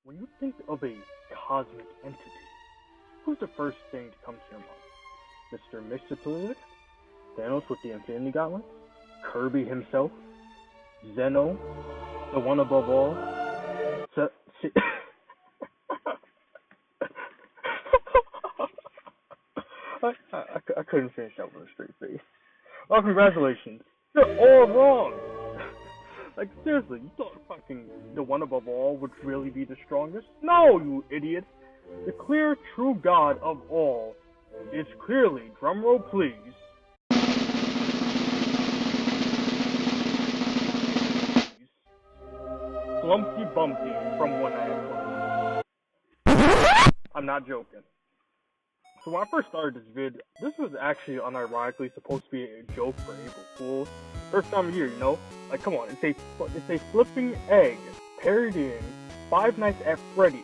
When you think of a cosmic entity, who's the first thing to come to your mind? Mr. Mxyzptlk? Thanos with the Infinity Gauntlet? Kirby himself? Zeno? The one above all? I couldn't finish that with a straight face. Oh, congratulations. You're all wrong! Like, seriously, you thought fucking the one above all would really be the strongest? No, you idiot! The clear, true God of all is clearly, drumroll please, Flumpty Bumpty from One Eye Plus. I'm not joking. So when I first started this vid, this was actually unironically supposed to be a joke for April Fools. First time of year, you know? Like, come on, it's a flipping egg parodying Five Nights at Freddy's.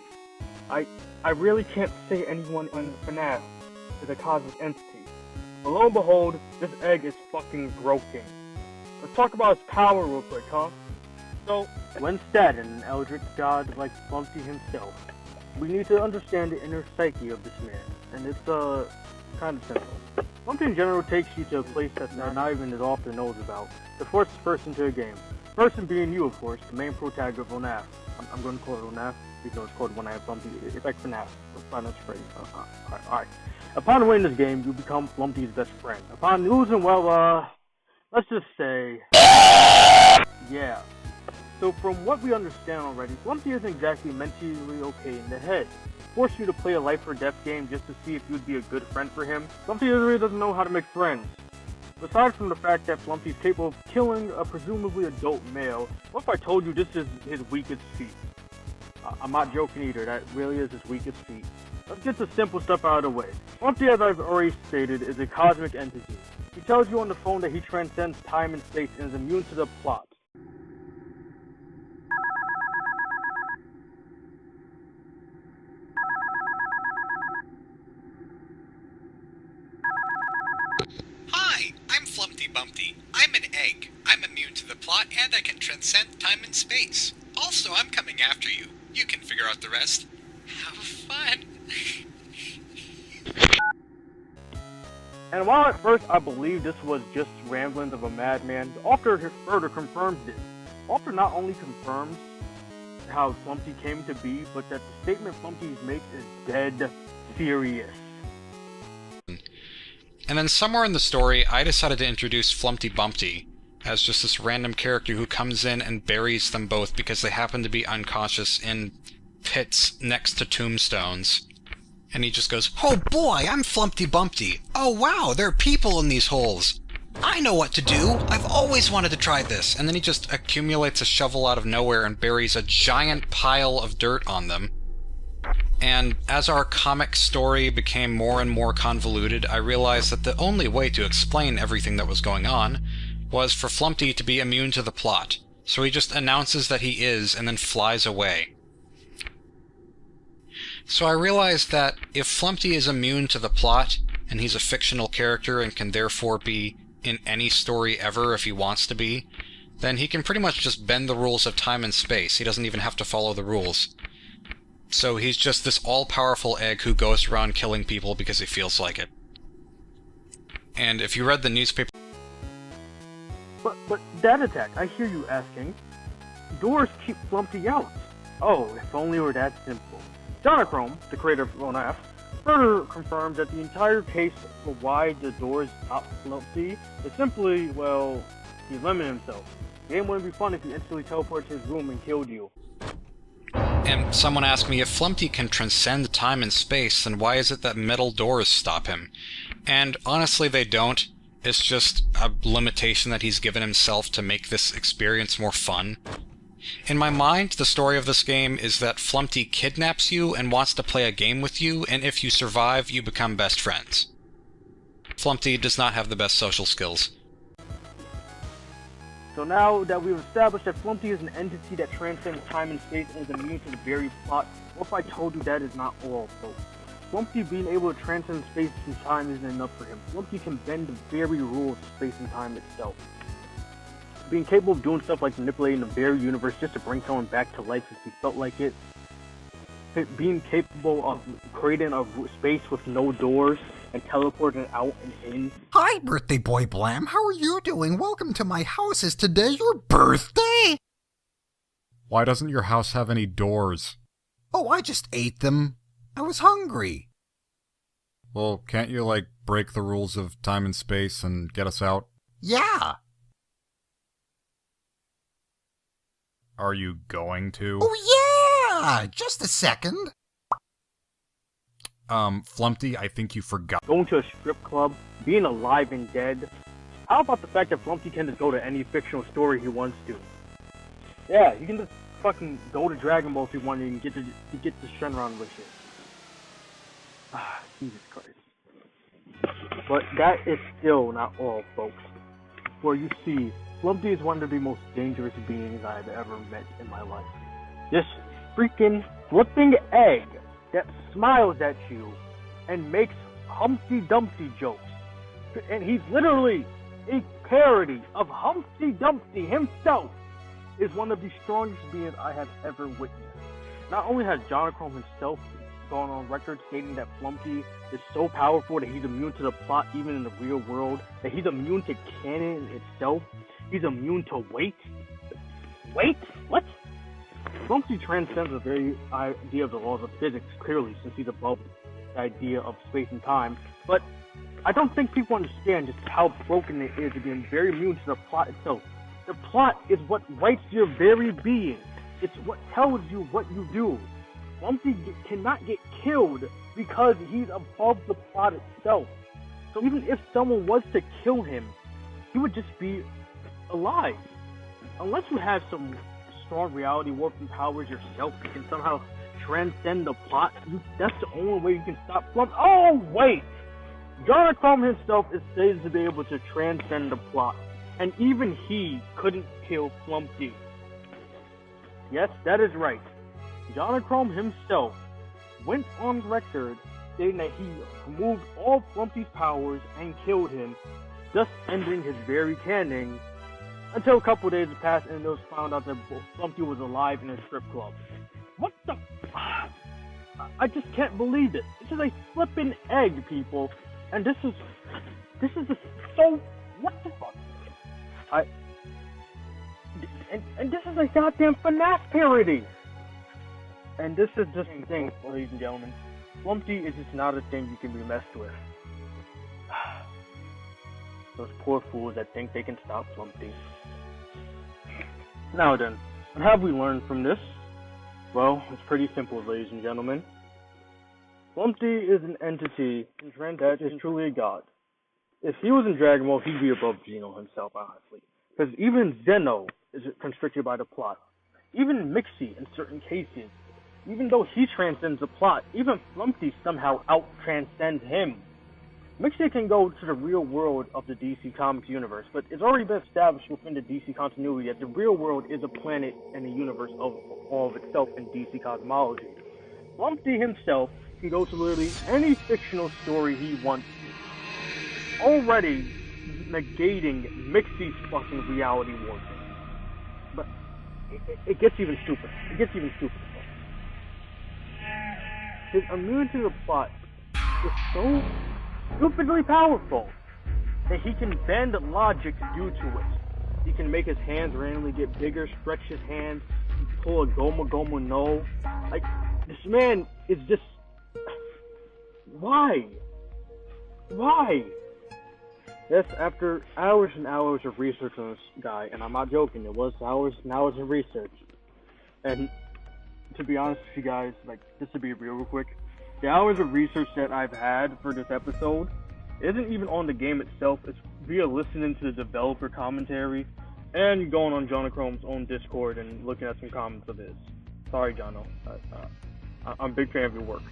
I really can't say anyone in FNAF is a cosmic entity. But lo and behold, this egg is fucking broken. Let's talk about its power real quick, huh? So, when said in an eldritch god like Flumpty himself, we need to understand the inner psyche of this man, and it's kind of simple. Flumpty in general takes you to a place that's not even as often knows about, to force the person to a game. Person being you, of course, the main protagonist of FNAF. I'm going to call it FNAF, because it's called One Eye Flumpty. It's like FNAF, Five Nights at Freddy's. Alright. Upon winning this game, you become Flumpty's best friend. Upon losing, well, let's just say, yeah. So from what we understand already, Flumpty isn't exactly mentally okay in the head. Force you to play a life or death game just to see if you'd be a good friend for him. Flumpty really doesn't know how to make friends. Aside from the fact that Flumpty is capable of killing a presumably adult male, what if I told you this is his weakest feat? I'm not joking either, that really is his weakest feat. Let's get the simple stuff out of the way. Flumpty, as I've already stated, is a cosmic entity. He tells you on the phone that he transcends time and space and is immune to the plot. Hi, I'm Flumpty Bumpty. I'm an egg. I'm immune to the plot and I can transcend time and space. Also, I'm coming after you. You can figure out the rest. Have fun. And while at first I believed this was just ramblings of a madman, the author further confirms this. The author not only confirms how Flumpty came to be, but that the statement Flumpty makes is dead serious. And then somewhere in the story, I decided to introduce Flumpty Bumpty as just this random character who comes in and buries them both because they happen to be unconscious in pits next to tombstones. And he just goes, "Oh boy, I'm Flumpty Bumpty. Oh wow, there are people in these holes. I know what to do. I've always wanted to try this." And then he just accumulates a shovel out of nowhere and buries a giant pile of dirt on them. And as our comic story became more and more convoluted, I realized that the only way to explain everything that was going on was for Flumpty to be immune to the plot. So he just announces that he is, and then flies away. So I realized that if Flumpty is immune to the plot, and he's a fictional character and can therefore be in any story ever if he wants to be, then he can pretty much just bend the rules of time and space. He doesn't even have to follow the rules. So he's just this all-powerful egg who goes around killing people because he feels like it. And if you read the newspaper... But Dad Attack, I hear you asking. Doors keep Flumpty out. Oh, if only it were that simple. Jonachrome, the creator of FNAF, further confirms that the entire case for why the doors stop Flumpty is simply, well, he limited himself. The game wouldn't be fun if he instantly teleported to his room and killed you. And someone asked me, if Flumpty can transcend time and space, then why is it that metal doors stop him? And honestly, they don't. It's just a limitation that he's given himself to make this experience more fun. In my mind, the story of this game is that Flumpty kidnaps you and wants to play a game with you, and if you survive, you become best friends. Flumpty does not have the best social skills. So now that we've established that Flumpty is an entity that transcends time and space and is immune to the very plot, what if I told you that is not all, folks? Flumpty being able to transcend space and time isn't enough for him. Flumpty can bend the very rules of space and time itself. Being capable of doing stuff like manipulating the very universe just to bring someone back to life if he felt like it, being capable of creating a space with no doors and teleporting out and in. Hi, birthday boy Blam. How are you doing? Welcome to my house. Is today your birthday? Why doesn't your house have any doors? Oh, I just ate them. I was hungry. Well, can't you, break the rules of time and space and get us out? Yeah. Are you going to? Oh, yeah! Just a second. Flumpty, I think you forgot. Going to a strip club, being alive and dead. How about the fact that Flumpty can just go to any fictional story he wants to? Yeah, you can just fucking go to Dragon Ball if you want and get the Shenron wishes. Ah, Jesus Christ. But that is still not all, folks. For you see, Flumpty is one of the most dangerous beings I've ever met in my life. This freaking flipping egg that smiles at you and makes Humpty Dumpty jokes. And he's literally a parody of Humpty Dumpty himself, is one of the strongest beings I have ever witnessed. Not only has Jonachrome himself gone on record stating that Flumpty is so powerful that he's immune to the plot even in the real world, that he's immune to canon itself, he's immune to weight. Wait? What? Flumpty transcends the very idea of the laws of physics, clearly, since he's above the idea of space and time, but I don't think people understand just how broken it is to be very immune to the plot itself. The plot is what writes your very being. It's what tells you what you do. Flumpty cannot get killed because he's above the plot itself. So even if someone was to kill him, he would just be alive. Unless you have some strong reality warping powers yourself, you can somehow transcend the plot. That's the only way you can stop Flumpty. Oh, wait! Jonachrome himself is said to be able to transcend the plot. And even he couldn't kill Flumpty. Yes, that is right. Jonachrome himself went on record stating that he removed all Flumpty's powers and killed him, thus ending his very canon, until a couple days passed and it was found out that Flumpty was alive in a strip club. What the... I just can't believe it. This is a flippin' egg, people. And this is just so... What the fuck? And this is a goddamn FNAF parody! And this is just the thing, ladies and gentlemen. Flumpty is just not a thing you can be messed with. Those poor fools that think they can stop Flumpty. Now then, what have we learned from this? Well, it's pretty simple, ladies and gentlemen. Flumpty is an entity that is truly a god. If he was in Dragon Ball, he'd be above Geno himself, honestly. Because even Zeno is constricted by the plot. Even Mixie, in certain cases, even though he transcends the plot, even Flumpty somehow out-transcends him. Mixie can go to the real world of the DC Comics universe, but it's already been established within the DC continuity that the real world is a planet and a universe of all of itself in DC cosmology. Flumpty himself can go to literally any fictional story he wants to, already negating Mixie's fucking reality warping. But it gets even stupider. It gets even stupider. His immunity to the plot is so stupidly powerful that he can bend logic due to it. He can make his hands randomly get bigger, stretch his hands, pull a Goma Goma no. Like, this man is just... Why? Why? Yes, after hours and hours of research on this guy, and I'm not joking, it was hours and hours of research. And to be honest with you guys, like, just to be real quick, the hours of research that I've had for this episode isn't even on the game itself, it's via listening to the developer commentary and going on Jonachrome's own Discord and looking at some comments of his. Sorry, Jono. I'm a big fan of your work.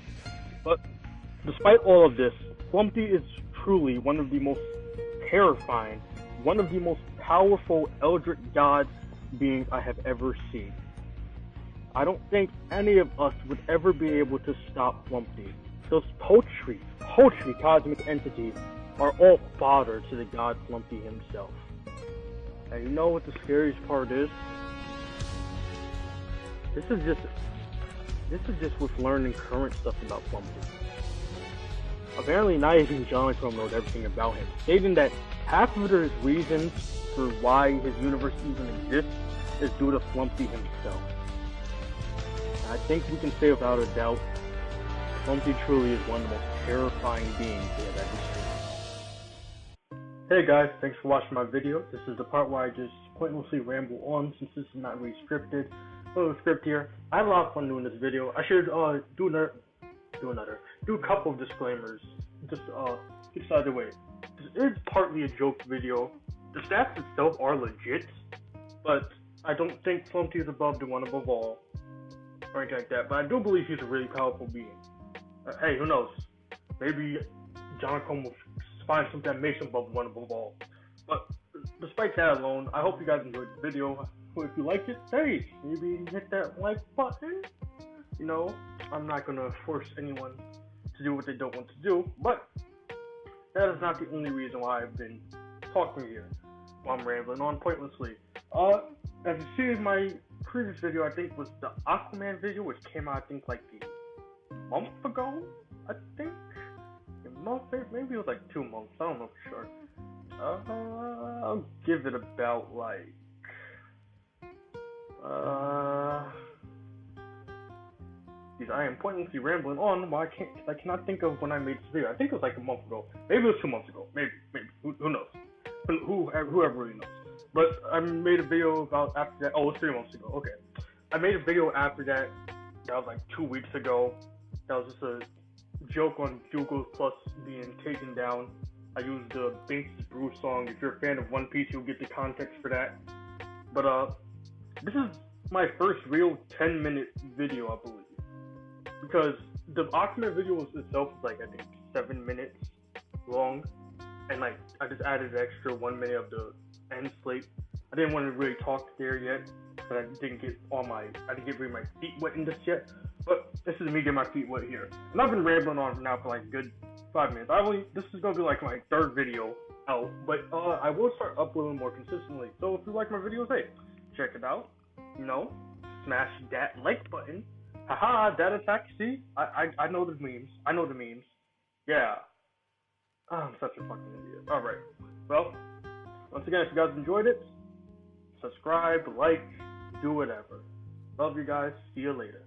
But despite all of this, Flumpty is truly one of the most terrifying, one of the most powerful Eldritch gods beings I have ever seen. I don't think any of us would ever be able to stop Flumpty. Those paltry cosmic entities are all father to the god Flumpty himself. And you know what the scariest part is? This is just this is just with learning current stuff about Flumpty. Apparently not even Jonathan knows everything about him, stating that half of his reasons for why his universe even exists is due to Flumpty himself. And I think we can say without a doubt, Flumpty truly is one of the most terrifying beings we have ever seen. Hey guys, thanks for watching my video. This is the part where I just pointlessly ramble on since this is not really scripted. A little script here. I had a lot of fun doing this video. I should do a couple of disclaimers. Just get this out of the way. This is partly a joke video. The stats itself are legit, but I don't think Flumpty is above the one above all, or anything like that. But I do believe he's a really powerful being. Hey, who knows? Maybe Jonathan will find something that makes him above one above all. But despite that alone, I hope you guys enjoyed the video. If you liked it, hey, maybe hit that like button. You know, I'm not gonna force anyone to do what they don't want to do, but that is not the only reason why I've been talking here while I'm rambling on pointlessly. As you see in my previous video, I think was the Aquaman video, which came out I think like a month ago. I think a month, maybe it was like 2 months. I don't know for sure. I'll give it about like I am pointlessly rambling on. Well, I cannot think of when I made this video. I think it was like a month ago. Maybe it was 2 months ago. Maybe. Who knows? Whoever really knows. But I made a video about after that. Oh, it was 3 months ago. Okay. I made a video after that. That was like 2 weeks ago. That was just a joke on Google Plus being taken down. I used the Binks' Brew song. If you're a fan of One Piece, you'll get the context for that. But this is my first real 10-minute video, I believe. Because the Aquaman video itself was like, I think, 7 minutes long. And like, I just added an extra 1 minute of the end slate. I didn't want to really talk there yet. But I didn't get really my feet wet in this yet. But this is me getting my feet wet here. And I've been rambling on now for like a good 5 minutes. This is going to be like my 3rd video out. But I will start uploading more consistently. So if you like my videos, hey, check it out. You know, smash that like button. Haha, that attack, see? I know the memes. I know the memes. Yeah. Oh, I'm such a fucking idiot. Alright. Well, once again, if you guys enjoyed it, subscribe, like, do whatever. Love you guys. See you later.